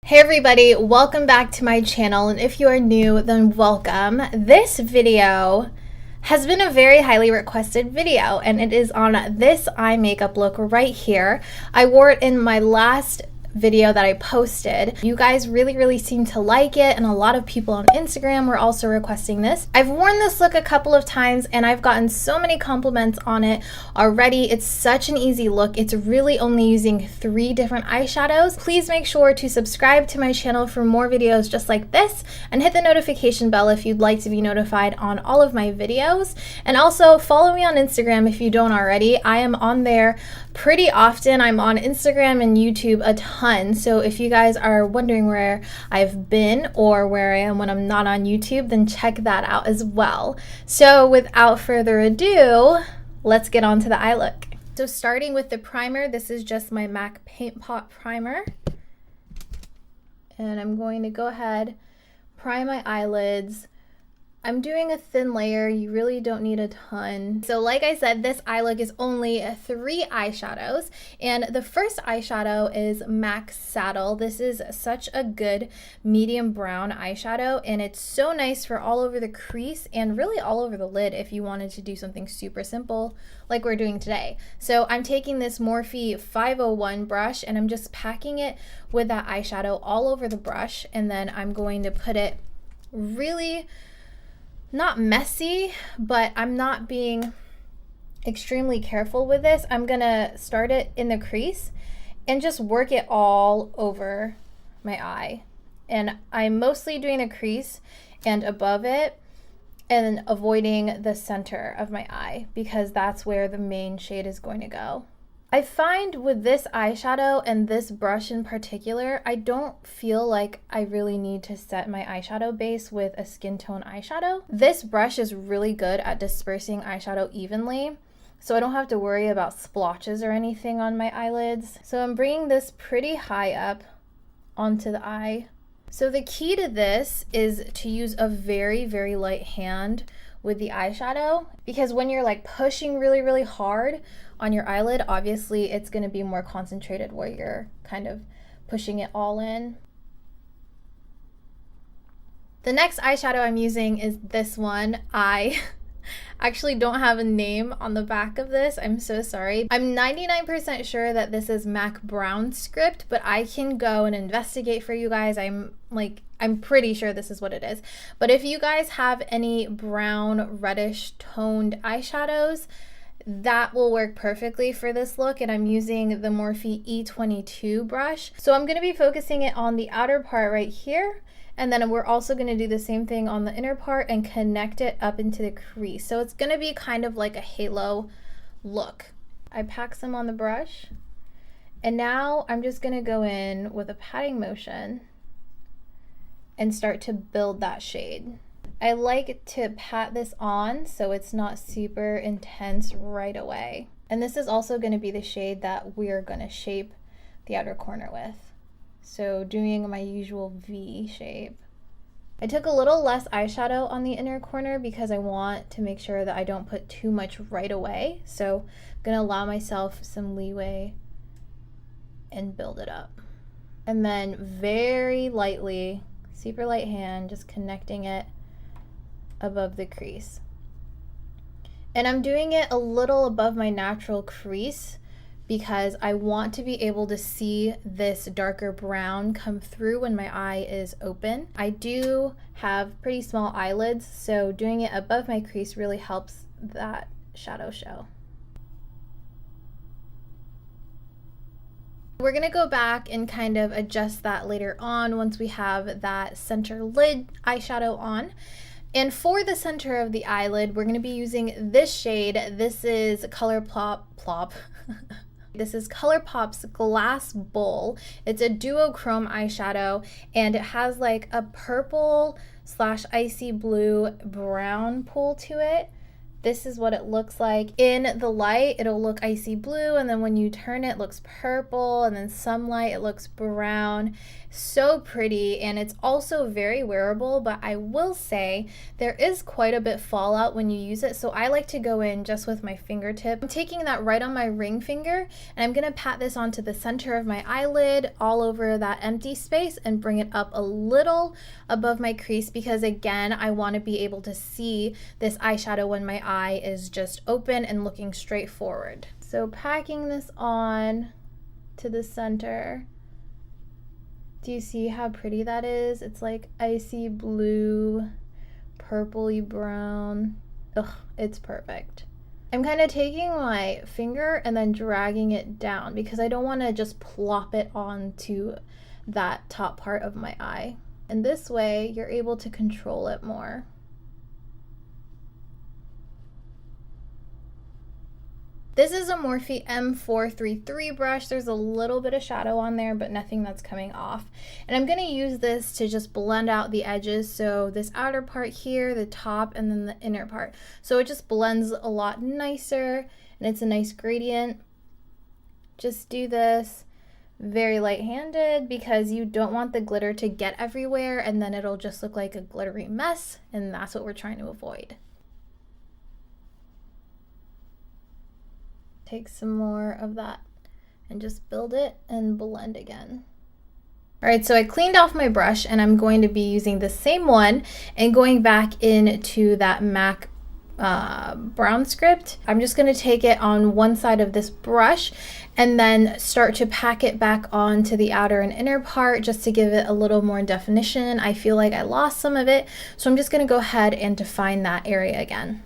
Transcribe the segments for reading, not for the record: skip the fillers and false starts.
Hey everybody, welcome back to my channel, and if you are new, then welcome. This video has been a very highly requested video, and it is on this eye makeup look right here. I wore it in my last video that I posted. You guys really seem to like it, and a lot of people on Instagram were also requesting this. I've worn this look a couple of times and I've gotten so many compliments on it already. It's such an easy look. It's really only using 3 different eyeshadows. Please make sure to subscribe to my channel for more videos just like this, and hit the notification bell if you'd like to be notified on all of my videos. And also follow me on Instagram if you don't already. I am on there pretty often. I'm on Instagram and YouTube a ton. So if you guys are wondering where I've been or where I am when I'm not on YouTube, then check that out as well. So without further ado, let's get on to the eye look. So starting with the primer, this is just my MAC Paint Pot primer. And I'm going to go ahead, prime my eyelids. I'm doing a thin layer, you really don't need a ton. So like I said, this eye look is only 3 eyeshadows, and the first eyeshadow is MAC Saddle. This is such a good medium brown eyeshadow, and it's so nice for all over the crease and really all over the lid if you wanted to do something super simple like we're doing today. So I'm taking this Morphe 501 brush and I'm just packing it with that eyeshadow all over the brush, and then I'm going to put it really not messy, but I'm not being extremely careful with this. I'm gonna start it in the crease and just work it all over my eye. And I'm mostly doing the crease and above it and avoiding the center of my eye because that's where the main shade is going to go. I find with this eyeshadow and this brush in particular, I don't feel like I really need to set my eyeshadow base with a skin tone eyeshadow. This brush is really good at dispersing eyeshadow evenly, so I don't have to worry about splotches or anything on my eyelids. So I'm bringing this pretty high up onto the eye. So the key to this is to use a very light hand with the eyeshadow, because when you're like pushing really hard on your eyelid, obviously it's going to be more concentrated where you're kind of pushing it all in. The next eyeshadow I'm using is this one. I actually don't have a name on the back of this. I'm so sorry. I'm 99% sure that this is MAC Brown Script, but I can go and investigate for you guys. I'm pretty sure this is what it is. But if you guys have any brown reddish toned eyeshadows, that will work perfectly for this look, and I'm using the Morphe E22 brush. So I'm going to be focusing it on the outer part right here, and then we're also going to do the same thing on the inner part and connect it up into the crease. So it's going to be kind of like a halo look. I pack some on the brush, and now I'm just going to go in with a patting motion and start to build that shade. I like to pat this on so it's not super intense right away. And this is also going to be the shade that we're going to shape the outer corner with. So doing my usual V shape. I took a little less eyeshadow on the inner corner because I want to make sure that I don't put too much right away. So I'm going to allow myself some leeway and build it up. And then very lightly, super light hand, just connecting it above the crease. And I'm doing it a little above my natural crease because I want to be able to see this darker brown come through when my eye is open. I do have pretty small eyelids, so doing it above my crease really helps that shadow show. We're gonna go back and kind of adjust that later on once we have that center lid eyeshadow on. And for the center of the eyelid, we're going to be using this shade. This is This is ColourPop's Glass Bowl. It's a duochrome eyeshadow, and it has like a purple / icy blue brown pull to it This is what it looks like. In the light, it'll look icy blue, and then when you turn it, it looks purple, and then some light, it looks brown. So pretty, and it's also very wearable, but I will say there is quite a bit fallout when you use it, so I like to go in just with my fingertip. I'm taking that right on my ring finger, and I'm gonna pat this onto the center of my eyelid, all over that empty space, and bring it up a little above my crease, because again, I wanna be able to see this eyeshadow when my eye is just open and looking straight forward. So packing this on to the center. Do you see how pretty that is? It's like icy blue, purpley brown. Ugh, it's perfect. I'm kind of taking my finger and then dragging it down because I don't want to just plop it onto that top part of my eye. And this way, you're able to control it more. This is a Morphe M433 brush. There's a little bit of shadow on there, but nothing that's coming off. And I'm gonna use this to just blend out the edges. So this outer part here, the top, and then the inner part. So it just blends a lot nicer, and it's a nice gradient. Just do this very light-handed because you don't want the glitter to get everywhere, and then it'll just look like a glittery mess, and that's what we're trying to avoid. Take some more of that and just build it and blend again. All right, so I cleaned off my brush and I'm going to be using the same one and going back into that MAC brown script. I'm just going to take it on one side of this brush and then start to pack it back onto the outer and inner part just to give it a little more definition. I feel like I lost some of it, so I'm just going to go ahead and define that area again.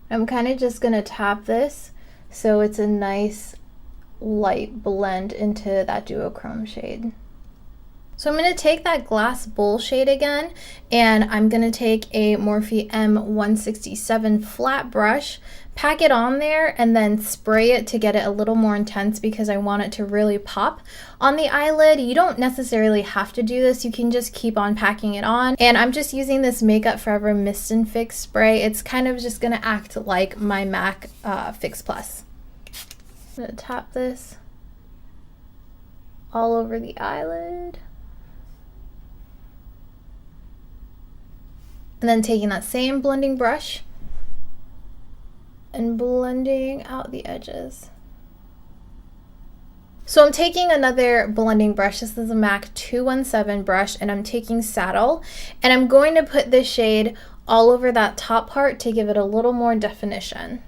I'm kind of just gonna tap this so it's a nice light blend into that duochrome shade. So I'm gonna take that glass bowl shade again, and I'm gonna take a Morphe M167 flat brush, pack it on there, and then spray it to get it a little more intense because I want it to really pop on the eyelid. You don't necessarily have to do this. You can just keep on packing it on. And I'm just using this Makeup Forever Mist and Fix spray. It's kind of just gonna act like my MAC Fix Plus. I'm gonna tap this all over the eyelid. And then taking that same blending brush and blending out the edges. So I'm taking another blending brush. This is a MAC 217 brush, and I'm taking Saddle, and I'm going to put this shade all over that top part to give it a little more definition.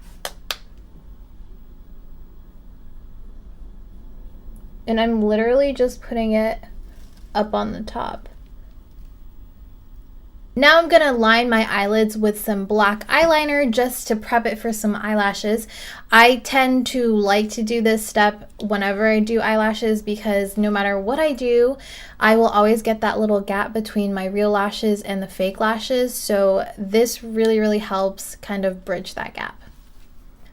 And I'm literally just putting it up on the top. Now I'm gonna line my eyelids with some black eyeliner just to prep it for some eyelashes. I tend to like to do this step whenever I do eyelashes because no matter what I do, I will always get that little gap between my real lashes and the fake lashes. So this really helps kind of bridge that gap.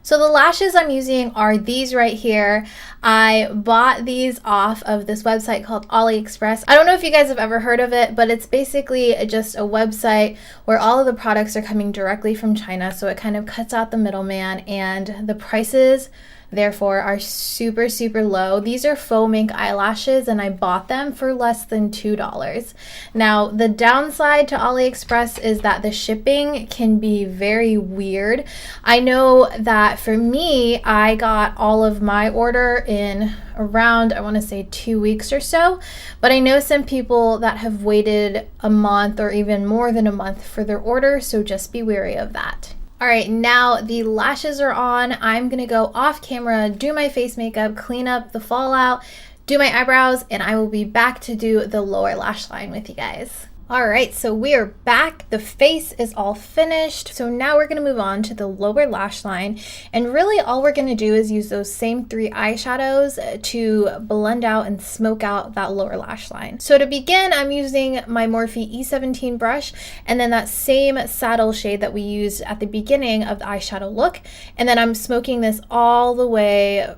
So the lashes I'm using are these right here. I bought these off of this website called AliExpress. I don't know if you guys have ever heard of it, but it's basically just a website where all of the products are coming directly from China, so it kind of cuts out the middleman, and the prices therefore are super low. These are faux mink eyelashes, and I bought them for less than $2. Now the downside to AliExpress is that the shipping can be very weird. I know that for me, I got all of my order in around, I want to say 2 weeks or so, but I know some people that have waited a month or even more than a month for their order, so just be wary of that. All right, now the lashes are on. I'm gonna go off camera, do my face makeup, clean up the fallout, do my eyebrows, and I will be back to do the lower lash line with you guys. All right, so we are back. The face is all finished. So now we're gonna move on to the lower lash line. And really all we're gonna do is use those same 3 eyeshadows to blend out and smoke out that lower lash line. So to begin, I'm using my Morphe E17 brush and then that same saddle shade that we used at the beginning of the eyeshadow look. And then I'm smoking this all the way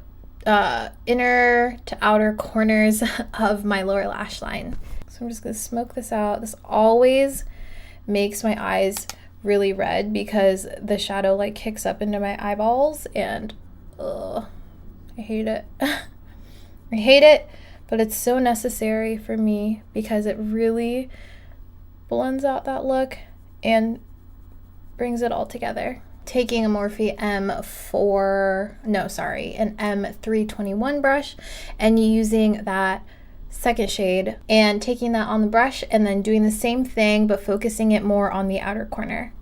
inner to outer corners of my lower lash line. So So I'm just gonna smoke this out. This always makes my eyes really red because the shadow like kicks up into my eyeballs, and I hate it. I hate it, but it's so necessary for me because it really blends out that look and brings it all together. Taking a Morphe an M321 brush and using that second shade and taking that on the brush and then doing the same thing but focusing it more on the outer corner.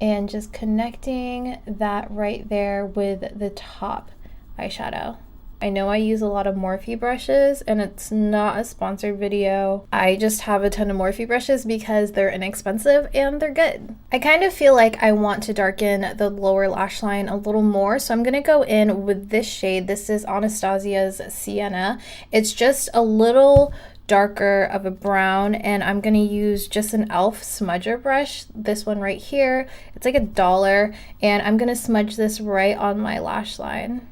And just connecting that right there with the top eyeshadow. I know I use a lot of Morphe brushes and it's not a sponsored video. I just have a ton of Morphe brushes because they're inexpensive and they're good. I kind of feel like I want to darken the lower lash line a little more, so I'm gonna go in with this shade. This is Anastasia's Sienna. It's just a little darker of a brown, and I'm gonna use just an e.l.f. smudger brush, this one right here. It's like $1, and I'm gonna smudge this right on my lash line.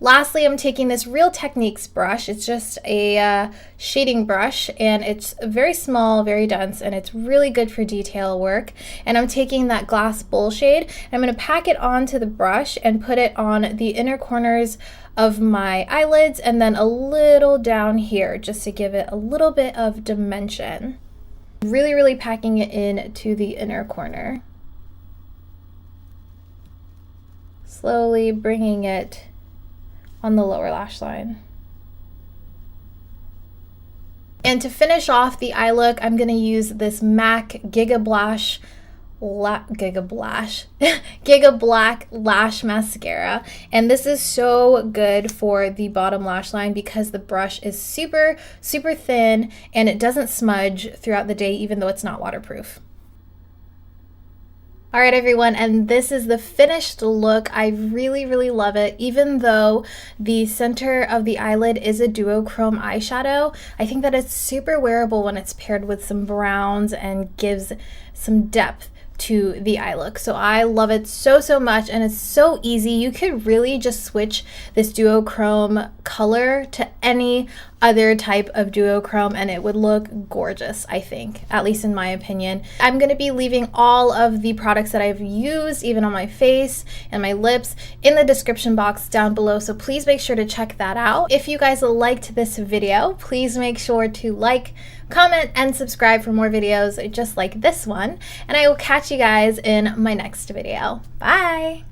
Lastly, I'm taking this Real Techniques brush. It's just a shading brush, and it's very small, very dense, and it's really good for detail work. And I'm taking that Glass Bowl shade, and I'm going to pack it onto the brush and put it on the inner corners of my eyelids and then a little down here just to give it a little bit of dimension. Really, really packing it in to the inner corner. Slowly bringing it on the lower lash line. And to finish off the eye look, I'm going to use this MAC Giga Black Lash Mascara. And this is so good for the bottom lash line because the brush is super, super thin and it doesn't smudge throughout the day even though it's not waterproof. All right, everyone, and this is the finished look. I really, really love it. Even though the center of the eyelid is a duochrome eyeshadow, I think that it's super wearable when it's paired with some browns and gives some depth to the eye look. So I love it so, so much, and it's so easy. You could really just switch this duochrome color to any other type of duochrome and it would look gorgeous, I think, at least in my opinion. I'm going to be leaving all of the products that I've used, even on my face and my lips, in the description box down below, so please make sure to check that out. If you guys liked this video, please make sure to like, comment, and subscribe for more videos just like this one, and I will catch you guys in my next video. Bye!